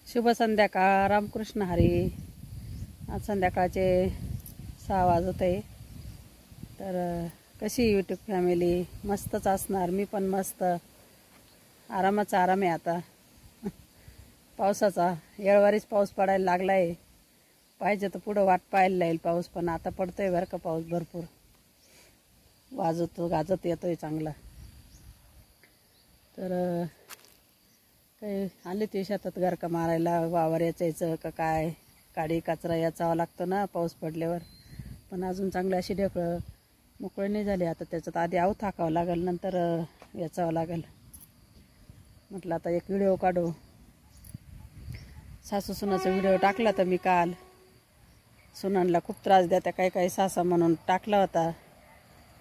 शुभ संध्याकाळ. रामकृष्ण हरी. आज संध्याकाळचे 6 वाजत आहे. तर कशी यूट्यूब फॅमिली? मस्तच असणार. मी पण मस्त. आरामाचा आराम आहे आता. पावसाचा येळवारीच पाऊस पडायला लागला आहे. पाहिजे तर पुढं वाट पाहायला लागेल पाऊस, पण आता पडतोय बरं का पाऊस भरपूर. वाजतो गाजत येतोय चांगला. तर काही आले ते शेतात का मारायला, वावर याचायचं का काय, काडी कचरा याचावं लागतं ना पाऊस पडल्यावर. पण अजून चांगले अशी ढेकळं मोकळे नाही झाले. आता त्याच्यात आधी आऊ थाकावं लागेल, नंतर याचावं लागेल. म्हटलं आता एक व्हिडिओ काढू. सासू सुनाचा व्हिडिओ टाकला तर मी काल. सुनांना खूप त्रास द्या त्या काही सासा म्हणून टाकला होता.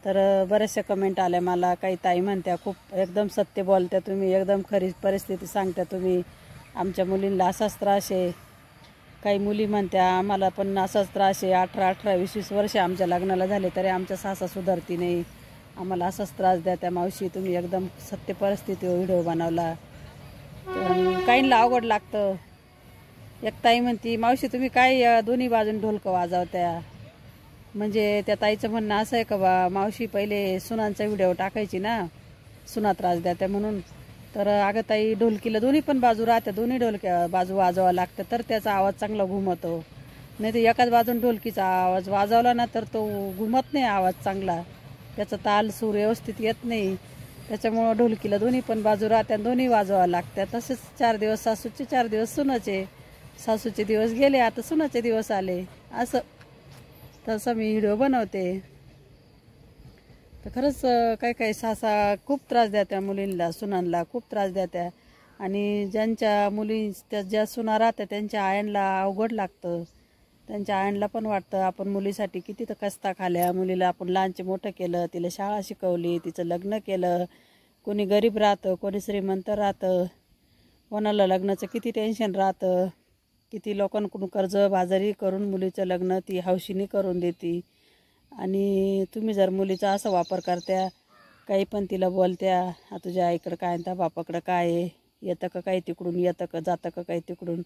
तर बरेचशा कमेंट आल्या मला. काही ताई म्हणत्या खूप एकदम सत्य बोलत्या तुम्ही, एकदम खरी परिस्थिती सांगत्या तुम्ही. आमच्या मुलींना असाच त्रास आहे. काही मुली म्हणत्या आम्हाला पण असाच त्रास आहे. 18, 20 वर्ष आमच्या लग्नाला झाले तरी आमच्या सासा सुधारती नाही. आम्हाला असाच त्रास द्या त्या मावशी. तुम्ही एकदम सत्य परिस्थितीवर व्हिडिओ बनवला. तर काहींना अवघड लागतं. एक ताई म्हणती मावशी तुम्ही काय दोन्ही बाजून ढोलकं वाजवत्या. म्हणजे त्या ताईचं म्हणणं असं आहे का बा मावशी पहिले सुनांचा व्हिडिओ टाकायची ना, सुना त्रास द्या त्या म्हणून. तर अगं ताई ढोलकीला दोन्ही पण बाजू राहत्या, दोन्ही ढोलक्या बाजू वाजवावं लागतं तर त्याचा आवाज चांगला घुमतो. नाही तर एकाच बाजून ढोलकीचा आवाज वाजवला ना तर तो घुमत नाही आवाज चांगला. त्याचा ताल सूर व्यवस्थित येत नाही. त्याच्यामुळं ढोलकीला दोन्ही पण बाजू राहत्या, दोन्ही वाजवावं लागत्या. तसेच 4 दिवस सासूचे, 4 दिवस सुनाचे. सासूचे दिवस गेले, आता सुनाचे दिवस आले. असं तसं मी व्हिडिओ बनवते. तर खरंच काही सासा खूप त्रास द्या त्या मुलींना, सुनांना खूप त्रास द्या त्या. आणि ज्यांच्या मुली त्या ज्या सुना राहत्या त्यांच्या आयांना अवघड लागतं. त्यांच्या आयांना पण वाटतं आपण मुलीसाठी किती तर कष्टा खाल्या. मुलीला आपण लहानचे मोठं केलं, तिला शाळा शिकवली, तिचं लग्न केलं. कोणी गरीब राहतं, कोणी श्रीमंत राहतं. कोणाला लग्नाचं किती टेन्शन राहतं. किती लोकांकडून कर्ज बाजारी करून मुलीचं लग्न ती हौशीने करून देते. आणि तुम्ही जर मुलीचा असा वापर करत्या, काही पण तिला बोलत्या तुझ्या आईकडं काय त्या बापाकडं काय आहे, येतं का काही तिकडून, येतं का जातं का काही तिकडून,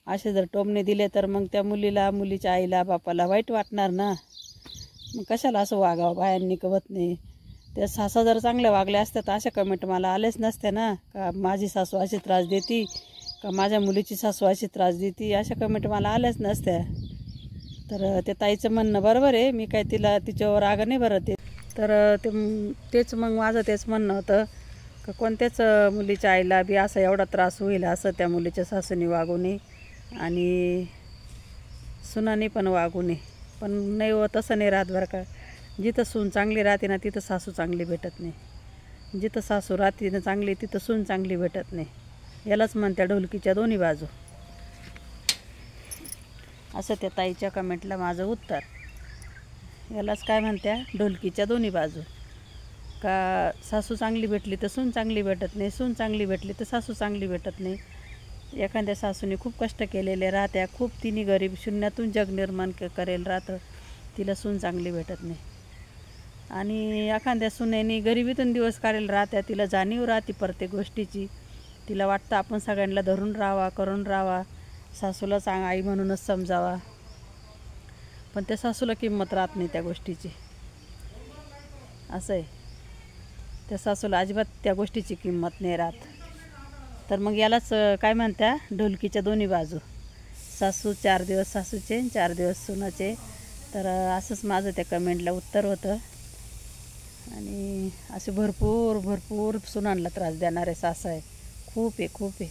असे जर टोमणे दिले तर मग त्या मुलीला, मुलीच्या आईला बापाला वाईट वाटणार ना. मग कशाला असं वागावं बायांनी कवत नाही. त्या सासा जर चांगल्या वागल्या असत्या तर अशा कमेंट मला आलेच नसत्या ना, का माझी सासू अशी त्रास देती, का माझ्या मुलीची सासू अशी त्रास देती. अशा कमेंट मला आल्याच नसत्या. तर ते ताईचं म्हणणं बरोबर आहे. मी काय तिला तिच्यावर राग नाही भरत. तर तेच मग माझं तेच म्हणणं होतं का कोणत्याच मुलीच्या आईला बी असा एवढा त्रास होईल असं त्या मुलीच्या सासूने वागू नये आणि सुनाने पण वागू नये. पण नाही हो, तसं नाही राहत बरं का. जिथं सून चांगली राहते ना तिथं सासू चांगली भेटत नाही. जिथं सासू राहते ना चांगली तिथं सून चांगली भेटत नाही. यालाच म्हणत्या ढोलकीच्या दोन्ही बाजू. असं त्या ताईच्या कमेंटला माझं उत्तर. यालाच काय म्हणत्या ढोलकीच्या दोन्ही बाजू. का सासू चांगली भेटली तर सून चांगली भेटत नाही, सून चांगली भेटली तर सासू चांगली भेटत नाही. एखाद्या सासूने खूप कष्ट केलेले राहत्या, खूप तिने गरीब शून्यातून जग निर्माण करेल राहतं, तिला सून चांगली भेटत नाही. आणि एखाद्या सुनेने गरिबीतून दिवस काढेल राहत्या, तिला जाणीव राहते प्रत्येक गोष्टीची. तिला वाटतं आपण सगळ्यांना धरून राहावा, करून राहावा, सासूला आई म्हणूनच समजावा. पण त्या सासूला किंमत राहत नाही त्या गोष्टीची. असं आहे. त्या सासूला अजिबात त्या गोष्टीची किंमत नाही राहत. तर मग यालाच काय म्हणत्या ढोलकीच्या दोन्ही बाजू. सासू 4 दिवस सासूचे, 4 दिवस सुनाचे. तर असंच माझं त्या कमेंटला उत्तर होतं. आणि असे भरपूर सुनांना त्रास देणारे सासा आहे. खूप आहे.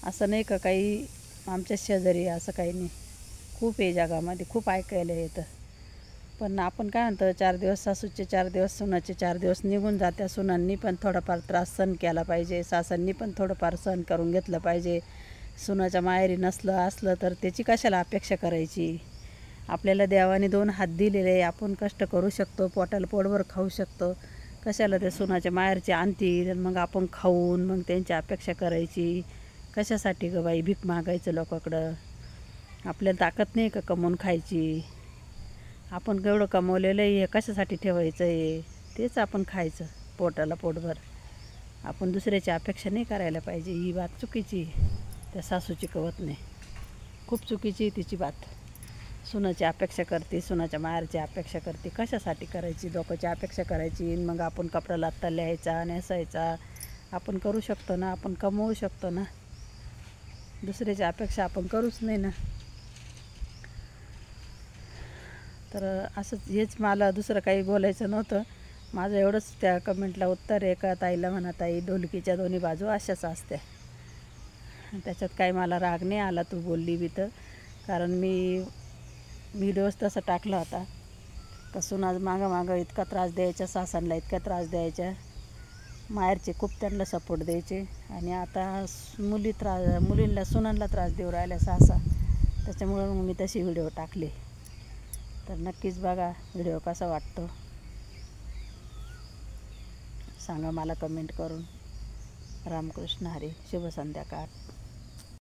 असं नाही का काही आमच्या शेजारी असं काही नाही. खूप आहे जगामध्ये, खूप ऐकायला येतं. पण आपण काय म्हणतो 4 दिवस सासूचे, 4 दिवस सुनाचे, 4 दिवस निघून जात्या. सुनांनी पण थोडाफार त्रास सहन केला पाहिजे, सासांनी पण थोडंफार सहन करून घेतलं पाहिजे. सुनाच्या माहेरी असलं तर त्याची कशाला अपेक्षा करायची. आपल्याला देवाने 2 हात दिलेले आहे, आपण कष्ट करू शकतो, पोटाला पोटभर खाऊ शकतो. कशाला त्या सुनाच्या माहेरचे आणतील मग आपण खाऊन मग त्यांची अपेक्षा करायची. कशासाठी ग बाई भीक मागायचं लोकांकडं. आपल्याला ताकद नाही का कमवून खायची. आपण केवढं कमवलेलं आहे हे कशासाठी ठेवायचं आहे, तेच आपण खायचं पोटाला पोटभर. आपण दुसऱ्याची अपेक्षा नाही करायला पाहिजे. ही बात चुकीची. त्या सासूची कवत नाही. खूप चुकीची तिची बात. सुनाची अपेक्षा करते, सुनाच्या माहेरची अपेक्षा करते. कशासाठी करायची? लोकांची अपेक्षा करायची, मग आपण कपडा लत्ता लिहायचा, नेसायचा. आपण करू शकतो ना, आपण कमवू शकतो ना. दुसऱ्याची अपेक्षा आपण करूच नाही ना. तर असंच, हेच मला दुसरं काही बोलायचं नव्हतं. माझं एवढंच त्या कमेंटला उत्तर आहे का ताईला म्हणा, ताई ढोलकीच्या दोन्ही बाजू अशाच असत्या. त्याच्यात काही मला राग नाही आला तू बोलली बी तर, कारण मी व्हिडिओच तसा टाकला होता का सुना मागं इतका त्रास द्यायच्या, सासांना इतका त्रास द्यायच्या, माहेरचे खूप त्यांना सपोर्ट द्यायचे, आणि आता मुलींना सुनांना त्रास देऊ राहिल्या सासा. त्याच्यामुळं मग मी तशी व्हिडिओ टाकली. तर नक्कीच बघा व्हिडिओ कसा वाटतो, सांगा मला कमेंट करून. रामकृष्ण हरी. शुभ संध्याकाळ.